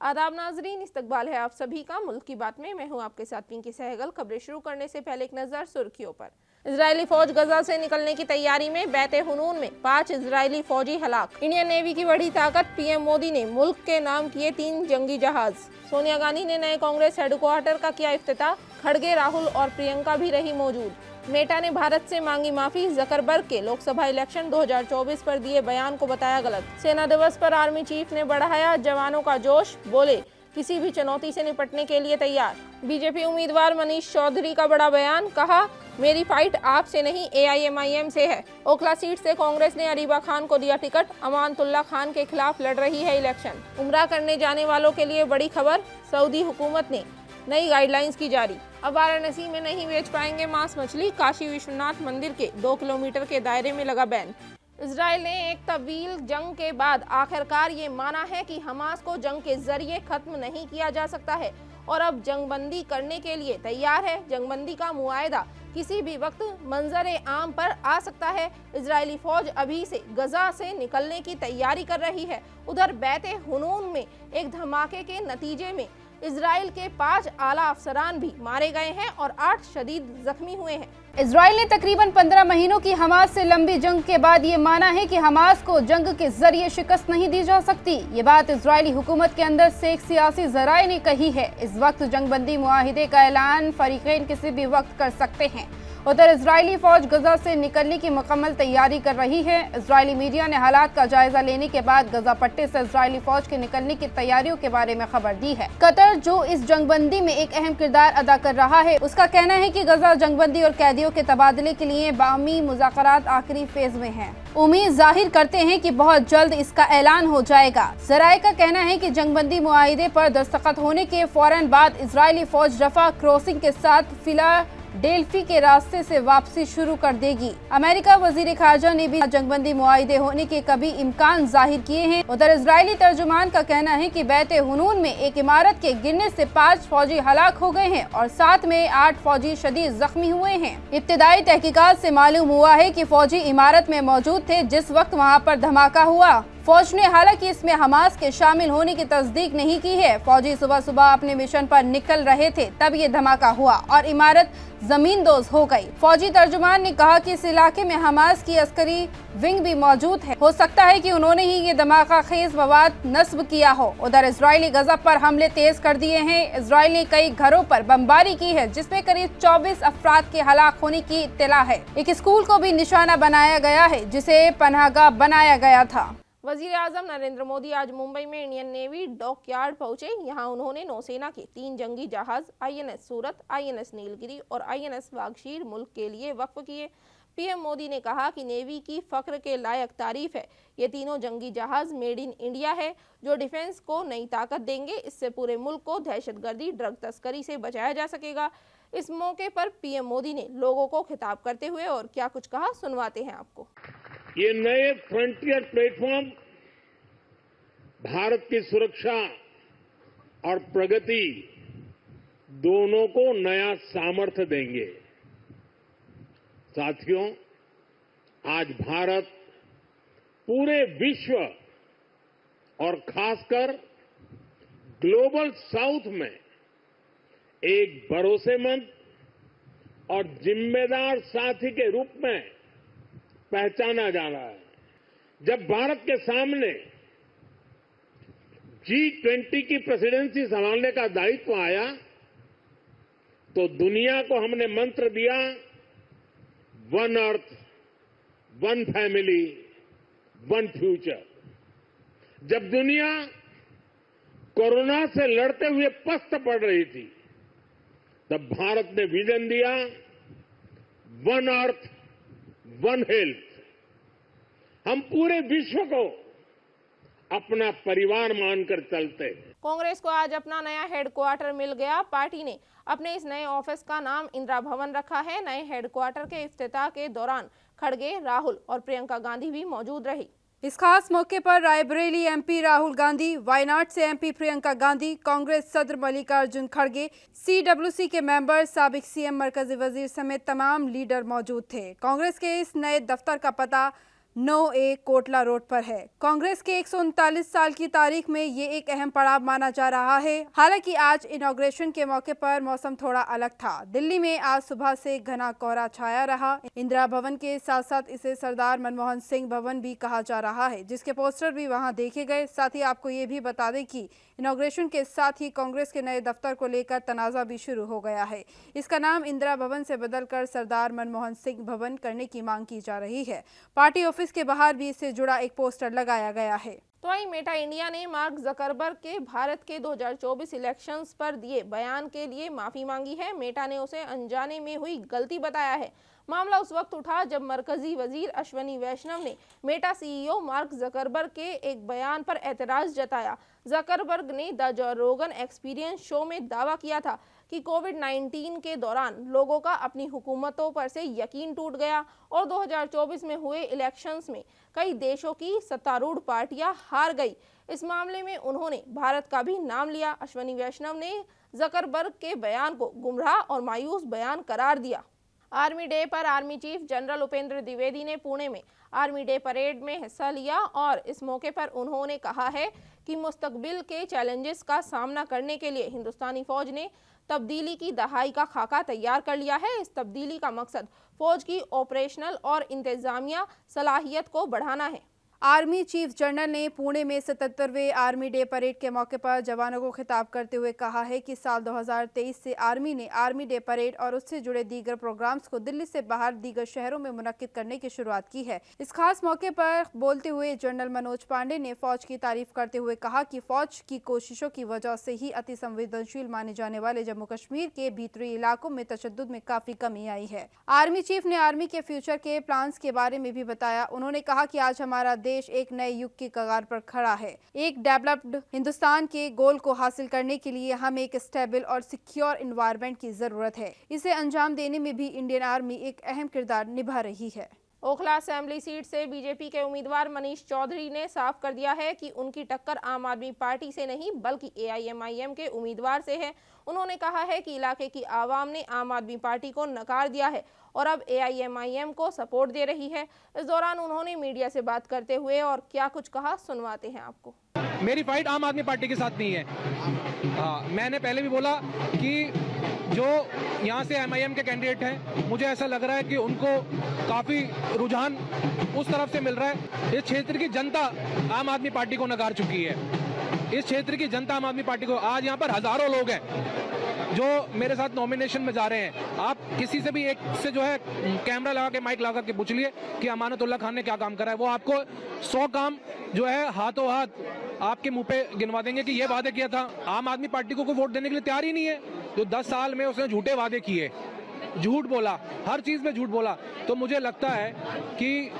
आदाब नाजरीन, इस्तकबाल है आप सभी का मुल्क की बात में। मैं हूं आपके साथ पिंकी सहगल। खबरें शुरू करने से पहले एक नजर सुर्खियों पर। इजरायली फौज गजा से निकलने की तैयारी में। बैते हुनून में 5 इजरायली फौजी हलाक। इंडियन नेवी की बड़ी ताकत। पीएम मोदी ने मुल्क के नाम किए 3 जंगी जहाज। सोनिया गांधी ने नए कांग्रेस हेडक्वार्टर का किया इफ्तिताह। खड़गे, राहुल और प्रियंका भी रही मौजूद। मेटा ने भारत से मांगी माफी। जकरबर्ग के लोकसभा इलेक्शन 2024 पर दिए बयान को बताया गलत। सेना दिवस पर आर्मी चीफ ने बढ़ाया जवानों का जोश। बोले किसी भी चुनौती से निपटने के लिए तैयार। बीजेपी उम्मीदवार मनीष चौधरी का बड़ा बयान। कहा मेरी फाइट आपसे नहीं AIMIM से है। ओखला सीट से कांग्रेस ने अरीबा खान को दिया टिकट। अमानतुल्ला खान के खिलाफ लड़ रही है इलेक्शन। उम्रा करने जाने वालों के लिए बड़ी खबर। सऊदी हुकूमत ने नई गाइडलाइंस की जारी। अब वाराणसी में नहीं बेच पाएंगे मांस मछली। काशी विश्वनाथ मंदिर के 2 किलोमीटर के दायरे में लगा बैन। इजराइल ने एक तवील जंग के बाद आखिरकार ये माना है कि हमास को जंग के जरिए खत्म नहीं किया जा सकता है और अब जंगबंदी करने के लिए तैयार है। जंगबंदी का मुआहदा किसी भी वक्त मंजर आम पर आ सकता है। इजरायली फौज अभी से गजा से निकलने की तैयारी कर रही है। उधर बैते हुनून में एक धमाके के नतीजे में इजराइल के 5 आला अफसरान भी मारे गए हैं और 8 शदीद जख्मी हुए हैं। इजराइल ने तकरीबन 15 महीनों की हमास से लंबी जंग के बाद ये माना है कि हमास को जंग के जरिए शिकस्त नहीं दी जा सकती। ये बात इजरायली हुकूमत के अंदर से एक सियासी जराए ने कही है। इस वक्त जंगबंदी मुआहिदे का ऐलान फरीकैन किसी भी वक्त कर सकते हैं। उधर इजरायली फौज गजा से निकलने की मुकम्मल तैयारी कर रही है। इजरायली मीडिया ने हालात का जायजा लेने के बाद गजा पट्टी से इजरायली फौज के निकलने की तैयारियों के बारे में खबर दी है। कतर जो इस जंगबंदी में एक अहम किरदार अदा कर रहा है, उसका कहना है कि गजा जंगबंदी और कैदियों के तबादले के लिए बामी मुज़ाकरात आखिरी फेज में है। उम्मीद जाहिर करते हैं कि बहुत जल्द इसका ऐलान हो जाएगा। जराए का कहना है कि जंगबंदी मुआहिदे पर दस्तखत होने के फौरन बाद इजरायली फौज रफा क्रॉसिंग के साथ फिलाडेल्फी के रास्ते से वापसी शुरू कर देगी। अमेरिका वजीर खारजा ने भी जंगबंदी मुआहिदे होने के कभी इम्कान जाहिर किए हैं। उधर इजरायली तर्जुमान का कहना है कि बैते हुनून में एक इमारत के गिरने से 5 फौजी हलाक हो गए हैं और साथ में 8 फौजी शदीद जख्मी हुए हैं। इब्तिदाई तहकीकात से मालूम हुआ है कि फौजी इमारत में मौजूद थे जिस वक्त वहां पर धमाका हुआ। फौज ने हालांकि इसमें हमास के शामिल होने की तस्दीक नहीं की है। फौजी सुबह सुबह अपने मिशन पर निकल रहे थे तब ये धमाका हुआ और इमारत जमींदोज हो गई। फौजी तर्जुमान ने कहा कि इस इलाके में हमास की अस्करी विंग भी मौजूद है। हो सकता है कि उन्होंने ही ये धमाका खेज मवाद नस्ब किया हो। उधर इजरायली गजा पर हमले तेज कर दिए हैं। इजराइल ने कई घरों पर बमबारी की है जिसमें करीब 24 अफराद के हलाक होने की इत्तला है। एक स्कूल को भी निशाना बनाया गया है जिसे पनाहगाह बनाया गया था। वजीर आजम नरेंद्र मोदी आज मुंबई में इंडियन नेवी डॉकयार्ड पहुंचे। यहां उन्होंने नौसेना के 3 जंगी जहाज INS सूरत, INS नीलगिरी और INS वागशीर मुल्क के लिए वक्फ किए। पीएम मोदी ने कहा कि नेवी की फख्र के लायक तारीफ है। ये तीनों जंगी जहाज मेड इन इंडिया है जो डिफेंस को नई ताकत देंगे। इससे पूरे मुल्क को दहशतगर्दी, ड्रग तस्करी से बचाया जा सकेगा। इस मौके पर पीएम मोदी ने लोगों को खिताब करते हुए और क्या कुछ कहा, सुनवाते हैं आपको। ये नए फ्रंटियर प्लेटफॉर्म भारत की सुरक्षा और प्रगति दोनों को नया सामर्थ्य देंगे। साथियों, आज भारत पूरे विश्व और खासकर ग्लोबल साउथ में एक भरोसेमंद और जिम्मेदार साथी के रूप में पहचाना जा रहा है। जब भारत के सामने G20 की प्रेसिडेंसी संभालने का दायित्व आया तो दुनिया को हमने मंत्र दिया, one earth, one family, one future. जब दुनिया कोरोना से लड़ते हुए पस्त पड़ रही थी तब भारत ने विजन दिया, वन अर्थ, वन हेल्थ। हम पूरे विश्व को अपना परिवार मानकर चलते। कांग्रेस को आज अपना नया हेडक्वार्टर मिल गया। पार्टी ने अपने इस नए ऑफिस का नाम इंदिरा भवन रखा है। नए हेडक्वार्टर के इफ्तिताह के दौरान खड़गे, राहुल और प्रियंका गांधी भी मौजूद रही। इस खास मौके पर रायबरेली MP राहुल गांधी, वायनाड से MP प्रियंका गांधी, कांग्रेस सदर मल्लिकार्जुन खड़गे, CWC के मेंबर, साबिक CM मरकजी वजीर समेत तमाम लीडर मौजूद थे। कांग्रेस के इस नए दफ्तर का पता 9A कोटला रोड पर है। कांग्रेस के 139 साल की तारीख में ये एक अहम पड़ाव माना जा रहा है। हालांकि आज इनॉग्रेशन के मौके पर मौसम थोड़ा अलग था। दिल्ली में आज सुबह से घना कोहरा छाया रहा। इंदिरा भवन के साथ साथ इसे सरदार मनमोहन सिंह भवन भी कहा जा रहा है, जिसके पोस्टर भी वहां देखे गए। साथ ही आपको ये भी बता दें कि इनॉग्रेशन के साथ ही कांग्रेस के नए दफ्तर को लेकर तनाजा भी शुरू हो गया है। इसका नाम इंदिरा भवन से बदलकर सरदार मनमोहन सिंह भवन करने की मांग की जा रही है। पार्टी ऑफिस के बाहर भी इससे जुड़ा एक पोस्टर लगाया गया है। तो वहीं मेटा इंडिया ने मार्क जकरबर्ग के भारत के 2024 इलेक्शंस पर दिए बयान के लिए माफी मांगी है। मेटा ने उसे अनजाने में हुई गलती बताया है। मामला उस वक्त उठा जब मरकजी वजीर अश्वनी वैष्णव ने मेटा सीईओ मार्क जकरबर्ग के एक बयान पर एतराज जताया। जकरबर्ग ने द जो रोगन एक्सपीरियंस शो में दावा किया था कि कोविड-19 के दौरान लोगों का अपनी हुकूमतों पर से यकीन टूट गया और 2024 में हुए इलेक्शंस में कई देशों की सत्तारूढ़ पार्टियां हार गई। इस मामले में उन्होंने भारत का भी नाम लिया। अश्वनी वैष्णव ने जकरबर्ग के बयान को गुमराह और मायूस बयान करार दिया। आर्मी डे पर army chief general Upendra Dwivedi ने पुणे में आर्मी डे परेड में हिस्सा लिया और इस मौके पर उन्होंने कहा है कि मुस्तकबिल के चैलेंजेस का सामना करने के लिए हिंदुस्तानी फौज ने तब्दीली की दहाई का खाका तैयार कर लिया है। इस तब्दीली का मकसद फौज की ऑपरेशनल और इंतजामिया सलाहियत को बढ़ाना है। आर्मी चीफ जनरल ने पुणे में 77वें आर्मी डे परेड के मौके पर जवानों को खिताब करते हुए कहा है कि साल 2023 से आर्मी ने आर्मी डे परेड और उससे जुड़े दीगर प्रोग्राम्स को दिल्ली से बाहर दीगर शहरों में मुनक्किद करने की शुरुआत की है। इस खास मौके पर बोलते हुए जनरल मनोज पांडे ने फौज की तारीफ करते हुए कहा कि फौज की कोशिशों की वजह से ही अति संवेदनशील माने जाने वाले जम्मू कश्मीर के भीतरी इलाकों में तशद्दुद में काफी कमी आई है। आर्मी चीफ ने आर्मी के फ्यूचर के प्लान्स के बारे में भी बताया। उन्होंने कहा कि आज हमारा देश एक नए युग की कगार पर खड़ा है। एक डेवलप्ड हिंदुस्तान के गोल को हासिल करने के लिए हमें एक स्टेबल और सिक्योर एनवायरनमेंट की जरूरत है। इसे अंजाम देने में भी इंडियन आर्मी एक अहम किरदार निभा रही है। ओखला असेंबली सीट से बीजेपी के उम्मीदवार मनीष चौधरी ने साफ कर दिया है कि उनकी टक्कर आम आदमी पार्टी से नहीं बल्कि AIMIM के उम्मीदवार से है। उन्होंने कहा है कि इलाके की आवाम ने आम आदमी पार्टी को नकार दिया है और अब AIMIM को सपोर्ट दे रही है। इस दौरान उन्होंने मीडिया से बात करते हुए और क्या कुछ कहा सुनवाते हैं आपको। मेरी फाइट आम आदमी पार्टी के साथ नहीं है। मैंने पहले भी बोला कि जो यहाँ से MIM के कैंडिडेट हैं, मुझे ऐसा लग रहा है कि उनको काफी रुझान उस तरफ से मिल रहा है। इस क्षेत्र की जनता आम आदमी पार्टी को नकार चुकी है। इस क्षेत्र की जनता आम आदमी पार्टी को, आज यहाँ पर हजारों लोग हैं जो मेरे साथ नॉमिनेशन में जा रहे हैं। आप किसी से भी एक से जो है कैमरा लगा के माइक लगा के पूछ लिए कि अमानतुल्लाह खान ने क्या काम करा है, वो आपको 100 काम जो है हाथों हाथ आपके मुंह पे गिनवा देंगे कि ये वादे किया था। आम आदमी पार्टी को कोई वोट देने के लिए तैयार ही नहीं है। जो 10 साल में उसने झूठे वादे किए, झूठ बोला, हर चीज में झूठ बोला, तो मुझे लगता है कि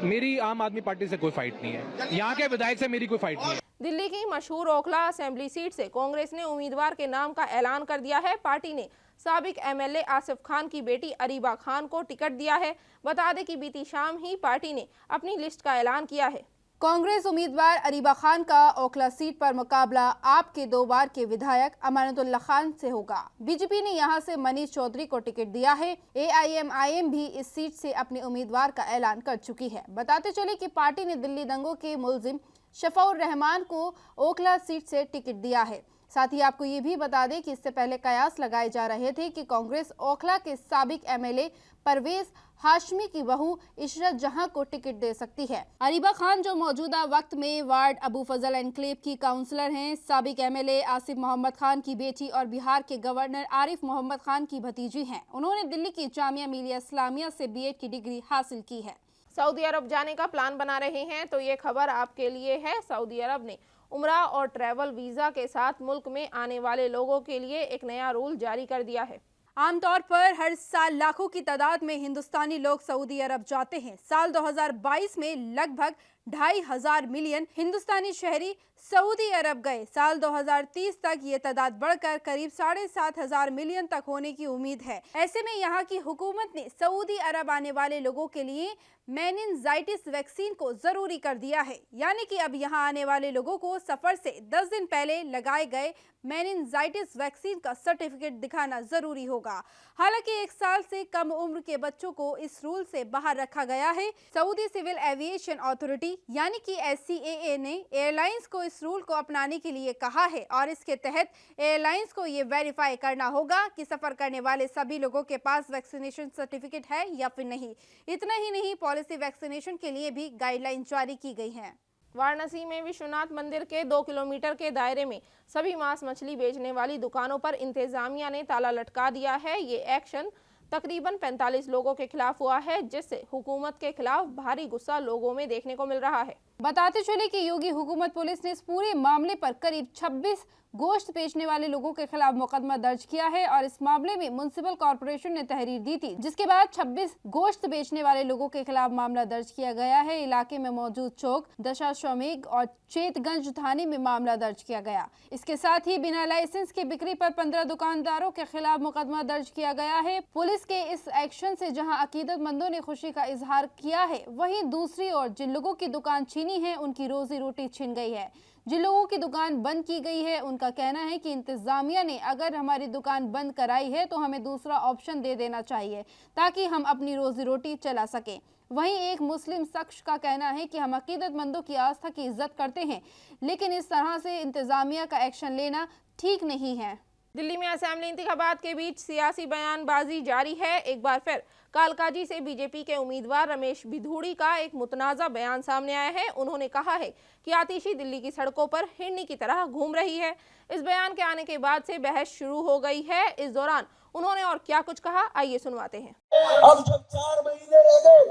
मेरी आम आदमी पार्टी से कोई फाइट नहीं है। यहाँ के विधायक से मेरी कोई फाइट नहीं है। दिल्ली की मशहूर ओखला असेंबली सीट से कांग्रेस ने उम्मीदवार के नाम का ऐलान कर दिया है। पार्टी ने साबिक MLA आसिफ खान की बेटी अरीबा खान को टिकट दिया है। बता दें कि बीती शाम ही पार्टी ने अपनी लिस्ट का ऐलान किया है। कांग्रेस उम्मीदवार अरीबा खान का ओखला सीट पर मुकाबला आप के 2 बार के विधायक अमानतुल्लाह खान से होगा। बीजेपी ने यहां से मनीष चौधरी को टिकट दिया है। AIMIM भी इस सीट से अपने उम्मीदवार का ऐलान कर चुकी है। बताते चले कि पार्टी ने दिल्ली दंगों के मुलजिम शफाउर रहमान को ओखला सीट से टिकट दिया है। साथ ही आपको ये भी बता दें कि इससे पहले कयास लगाए जा रहे थे कि कांग्रेस ओखला के साबिक MLA परवेज हाशमी की बहू इशरत जहां को टिकट दे सकती है। अरीबा खान जो मौजूदा वक्त में वार्ड अबू फजल एनक्लेव की काउंसलर हैं, साबिक MLA आसिफ मोहम्मद खान की बेटी और बिहार के गवर्नर आरिफ मोहम्मद खान की भतीजी हैं। उन्होंने दिल्ली की जामिया मिलिया इस्लामिया से B.Ed की डिग्री हासिल की है। सऊदी अरब जाने का प्लान बना रहे हैं तो ये खबर आपके लिए है। सऊदी अरब ने उम्रा और ट्रैवल वीजा के साथ मुल्क में आने वाले लोगों के लिए एक नया रूल जारी कर दिया है। आमतौर पर हर साल लाखों की तादाद में हिंदुस्तानी लोग सऊदी अरब जाते हैं। साल 2022 में लगभग 2,500 मिलियन हिंदुस्तानी शहरी सऊदी अरब गए। साल 2030 तक ये तादाद बढ़कर करीब 7,500 मिलियन तक होने की उम्मीद है। ऐसे में यहाँ की हुकूमत ने सऊदी अरब आने वाले लोगों के लिए मेनिनजाइटिस वैक्सीन को जरूरी कर दिया है, यानी कि अब यहाँ आने वाले लोगों को सफर से 10 दिन पहले लगाए गए मेनिनजाइटिस वैक्सीन का सर्टिफिकेट दिखाना जरूरी होगा। हालांकि 1 साल से कम उम्र के बच्चों को इस रूल से बाहर रखा गया है। सऊदी सिविल एविएशन अथॉरिटी यानी कि SCAA ने एयरलाइंस को इस रूल को अपनाने के लिए कहा है और इसके तहत एयरलाइंस को ये वेरीफाई करना होगा कि सफर करने वाले सभी लोगों के पास वैक्सीनेशन सर्टिफिकेट है या फिर नहीं। इतना ही नहीं, पॉलिसी वैक्सीनेशन के लिए भी गाइडलाइन जारी की गई है। वाराणसी में विश्वनाथ मंदिर के 2 किलोमीटर के दायरे में सभी मांस मछली बेचने वाली दुकानों पर इंतजामिया ने ताला लटका दिया है। ये एक्शन तकरीबन 45 लोगों के खिलाफ हुआ है, जिससे हुकूमत के खिलाफ भारी गुस्सा लोगों में देखने को मिल रहा है। बताते चले कि योगी हुकूमत पुलिस ने इस पूरे मामले पर करीब 26 गोश्त बेचने वाले लोगों के खिलाफ मुकदमा दर्ज किया है और इस मामले में म्युनिसिपल कॉर्पोरेशन ने तहरीर दी थी, जिसके बाद 26 गोश्त बेचने वाले लोगों के खिलाफ मामला दर्ज किया गया है। इलाके में मौजूद चौक, दशाश्वमेध और चेतगंज थाने में मामला दर्ज किया गया। इसके साथ ही बिना लाइसेंस की बिक्री पर 15 दुकानदारों के खिलाफ मुकदमा दर्ज किया गया है। पुलिस के इस एक्शन से जहां अकीदतमंदों ने खुशी का इजहार किया है, वहीं दूसरी ओर जिन लोगों की दुकान छीनी है उनकी रोजी रोटी छिन गई है। जिन लोगों की दुकान बंद की गई है उनका कहना है कि इंतजामिया ने अगर हमारी दुकान बंद कराई है तो हमें दूसरा ऑप्शन दे देना चाहिए ताकि हम अपनी रोजी रोटी चला सकें। वहीं एक मुस्लिम शख्स का कहना है कि हम अकीदतमंदों की आस्था की इज्जत करते हैं, लेकिन इस तरह से इंतजामिया का एक्शन लेना ठीक नहीं है। दिल्ली में असेंबली इंतखाबात के बीच सियासी बयानबाजी जारी है। एक बार फिर कालकाजी से बीजेपी के उम्मीदवार रमेश बिधूड़ी का एक मुतनाज़ा बयान सामने आया है। उन्होंने कहा है कि आतिशी दिल्ली की सड़कों पर हिरनी की तरह घूम रही है। इस बयान के आने के बाद से बहस शुरू हो गई है। इस दौरान उन्होंने और क्या कुछ कहा, आइए सुनवाते हैं। अब जब 4 महीने रह गए,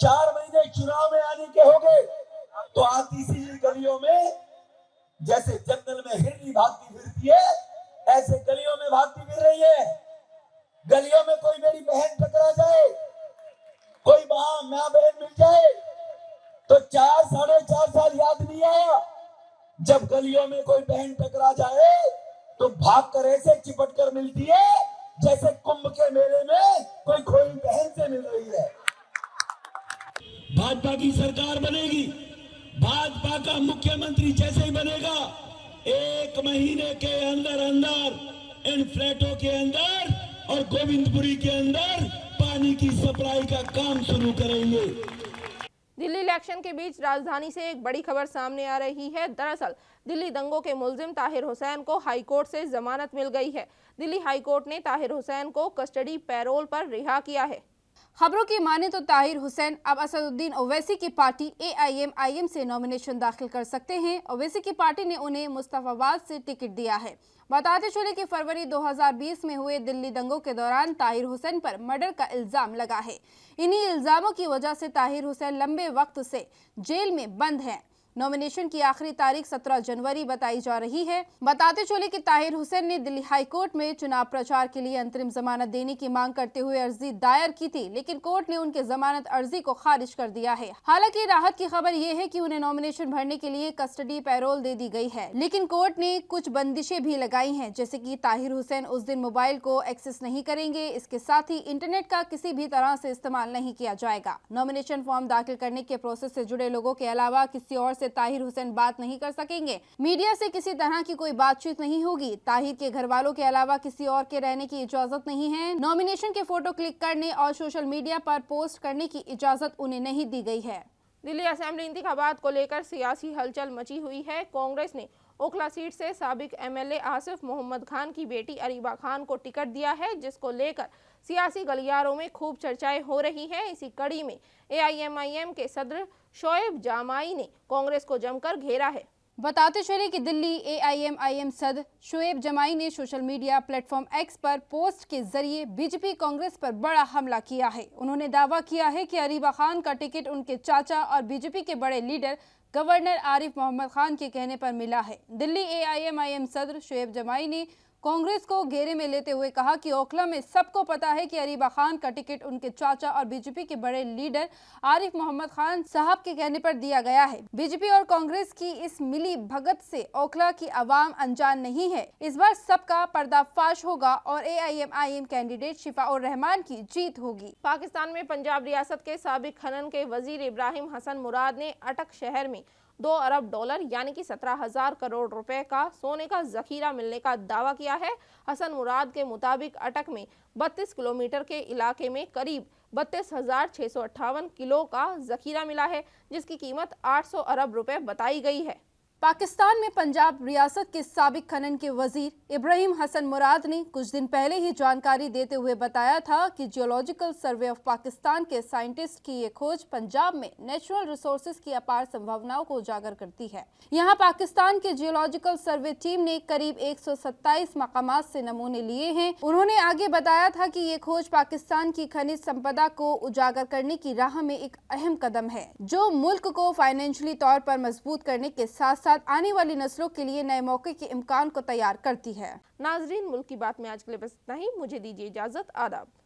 4 महीने चुनाव में आने के हो गए, तो आतिशी गलियों में जैसे जंगल में हिरनी भागती फिरती है, ऐसे गलियों में भागती फिर रही है। गलियों में कोई मेरी बहन टकरा जाए, कोई माँ बहन मिल जाए तो 4 साढ़े 4 साल याद नहीं आया। जब गलियों में कोई बहन टकरा जाए तो भाग कर ऐसे चिपट कर मिलती है जैसे कुंभ के मेले में कोई खोई बहन से मिल रही है। भाजपा की सरकार बनेगी, भाजपा का मुख्यमंत्री जैसे ही बनेगा, 1 महीने के अंदर अंदर इन फ्लैटों के अंदर और गोविंदपुरी के अंदर पानी की सप्लाई का काम शुरू करेंगे। दिल्ली इलेक्शन के बीच राजधानी से एक बड़ी खबर सामने आ रही है। दरअसल दिल्ली दंगों के मुलजिम ताहिर हुसैन को हाई कोर्ट से जमानत मिल गई है। दिल्ली हाई कोर्ट ने ताहिर हुसैन को कस्टडी पैरोल पर रिहा किया है। खबरों की माने तो ताहिर हुसैन अब असदुद्दीन ओवैसी की पार्टी AIM से नॉमिनेशन दाखिल कर सकते हैं। ओवैसी की पार्टी ने उन्हें मुस्तफाबाद से टिकट दिया है। बताते चले कि फरवरी 2020 में हुए दिल्ली दंगों के दौरान ताहिर हुसैन पर मर्डर का इल्जाम लगा है। इन्हीं इल्जामों की वजह से ताहिर हुसैन लंबे वक्त से जेल में बंद है। नॉमिनेशन की आखिरी तारीख 17 जनवरी बताई जा रही है। बताते चले कि ताहिर हुसैन ने दिल्ली हाई कोर्ट में चुनाव प्रचार के लिए अंतरिम जमानत देने की मांग करते हुए अर्जी दायर की थी, लेकिन कोर्ट ने उनके जमानत अर्जी को खारिज कर दिया है। हालांकि राहत की खबर यह है कि उन्हें नॉमिनेशन भरने के लिए कस्टडी पैरोल दे दी गई है, लेकिन कोर्ट ने कुछ बंदिशें भी लगाई हैं, जैसे कि ताहिर हुसैन उस दिन मोबाइल को एक्सेस नहीं करेंगे। इसके साथ ही इंटरनेट का किसी भी तरह से इस्तेमाल नहीं किया जाएगा। नॉमिनेशन फॉर्म दाखिल करने के प्रोसेस से जुड़े लोगों के अलावा किसी और से ताहिर हुसैन बात नहीं कर सकेंगे। मीडिया से किसी तरह की कोई बातचीत नहीं होगी। ताहिर के घर वालों के अलावा किसी और के रहने की इजाजत नहीं है। नॉमिनेशन के फोटो क्लिक करने और सोशल मीडिया पर पोस्ट करने की इजाजत उन्हें नहीं दी गई है। दिल्ली असेंबली इंतखाबात को लेकर सियासी हलचल मची हुई है। कांग्रेस ने ओखला सीट से साबिक MLA आसिफ मोहम्मद खान की बेटी अरीबा खान को टिकट दिया है, जिसको लेकर सियासी गलियारों में खूब चर्चाएं हो रही हैं। इसी कड़ी में AIMIM के सदर शोएब जमाई ने कांग्रेस को जमकर घेरा है। बताते चले कि दिल्ली AIMIM सदर शोएब जमाई ने सोशल मीडिया प्लेटफॉर्म X पर पोस्ट के जरिए बीजेपी कांग्रेस पर बड़ा हमला किया है। उन्होंने दावा किया है कि अरीबा खान का टिकट उनके चाचा और बीजेपी के बड़े लीडर गवर्नर आरिफ मोहम्मद खान के कहने पर मिला है। दिल्ली AIMIM सदर शोएब जमाई ने कांग्रेस को घेरे में लेते हुए कहा कि ओखला में सबको पता है कि अरीबा खान का टिकट उनके चाचा और बीजेपी के बड़े लीडर आरिफ मोहम्मद खान साहब के कहने पर दिया गया है। बीजेपी और कांग्रेस की इस मिली भगत से ओखला की आवाम अनजान नहीं है। इस बार सबका पर्दाफाश होगा और AIM कैंडिडेट शिफाउर रहमान की जीत होगी। पाकिस्तान में पंजाब रियासत के साबिक खनन के वजीर इब्राहिम हसन मुराद ने अटक शहर में $2 अरब यानी कि 17,000 करोड़ रुपए का सोने का जखीरा मिलने का दावा किया है। हसन मुराद के मुताबिक अटक में 32 किलोमीटर के इलाके में करीब 32,658 किलो का जखीरा मिला है, जिसकी कीमत 800 अरब रुपए बताई गई है। पाकिस्तान में पंजाब रियासत के साबिक खनन के वजीर इब्राहिम हसन मुराद ने कुछ दिन पहले ही जानकारी देते हुए बताया था कि जियोलॉजिकल सर्वे ऑफ पाकिस्तान के साइंटिस्ट की ये खोज पंजाब में नेचुरल रिसोर्सेज की अपार संभावनाओं को उजागर करती है। यहाँ पाकिस्तान के जियोलॉजिकल सर्वे टीम ने करीब 127 मकामात से नमूने लिए हैं। उन्होंने आगे बताया था कि ये खोज पाकिस्तान की खनिज संपदा को उजागर करने की राह में एक अहम कदम है, जो मुल्क को फाइनेंशियली तौर पर मजबूत करने के साथ साथ आने वाली नस्लों के लिए नए मौके के इम्कान को तैयार करती है। नाजरीन, मुल्क की बात में आज के लिए बस इतना ही। मुझे दीजिए इजाजत। आदाब।